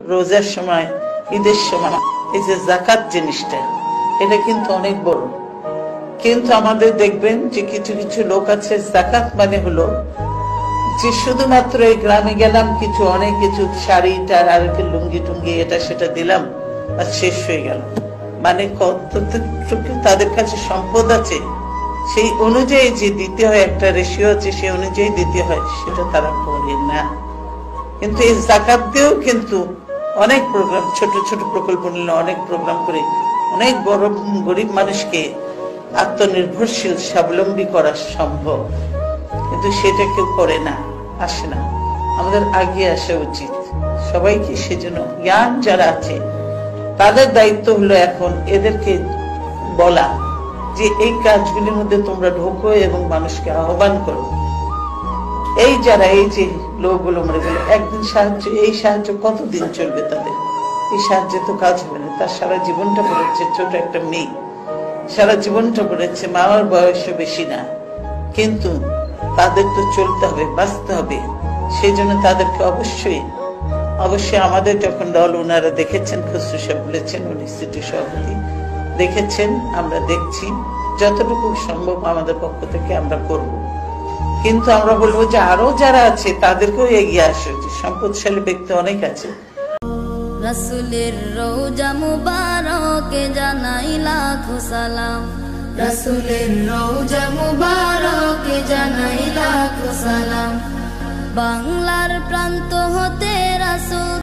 রোজার সময়, ঈদের সময় এই যে যাকাত জিনিসটা, এটা কিন্তু অনেক বড়। কিন্তু আমাদের দেখবেন যে কিছু কিছু লোক আছে, যাকাত মানে হলো যে শুধুমাত্র এই গ্রামে গেলাম, কিছু অনেক কিছু শাড়ি টার আর লুঙ্গি টুঙ্গি এটা সেটা দিলাম আর শেষ হয়ে গেল। মানে কতটুকু তাদের কাছে সম্পদ আছে সেই অনুযায়ী যে দিতে হয়, একটা রেশিও আছে সেই অনুযায়ী দিতে হয়, সেটা তারা করে না। কিন্তু এই যাকাত দিয়েও কিন্তু অনেক প্রোগ্রাম, ছোট ছোট প্রকল্প নিলে অনেক প্রোগ্রাম করে অনেক গরিব মানুষকে আত্মনির্ভরশীল স্বাবলম্বী করা সম্ভব। কিন্তু সেটা কেউ করে না, আসে না। আমাদের আগে আসা উচিত সবাইকে। সেজন্য ইয়াং যারা আছে তাদের দায়িত্ব হলো এখন এদেরকে বলা যে এই কাজগুলির মধ্যে তোমরা ঢোকো এবং মানুষকে আহ্বান করো। এই যারা এই যে লোকগুলো মরে গেল, একদিন সাহায্য, এই সাহায্য কতদিন চলবে তাদের? এই সাহায্যে তো কাজ হবে না। তার সারা জীবনটা পড়েছে, ছোট একটা মেয়ে সারা জীবনটা পড়েছে, মামার বয়সও বেশি না, কিন্তু তাদের তো চলতে হবে, বাঁচতে হবে। সেই জন্য তাদেরকে অবশ্যই আমাদের যখন দল, ওনারা দেখেছেন, খসরু সাহেব বলেছেন, উনি সিটি সভাপতি দেখেছেন, আমরা দেখছি যতটুকু সম্ভব আমাদের পক্ষ থেকে আমরা করব। কিন্তু আমরা বলবো যে আরো যারা আছে তাদেরকেও এগিয়ে আসে। সম্পদশালী ব্যক্তি অনেক আছে। রাসূলের রওজা মুবারকে জানাই লাখো সালাম, রাসূলের রওজা মুবারকে জানাই লাখো সালাম। বাংলার প্রান্ত হতে রাসূল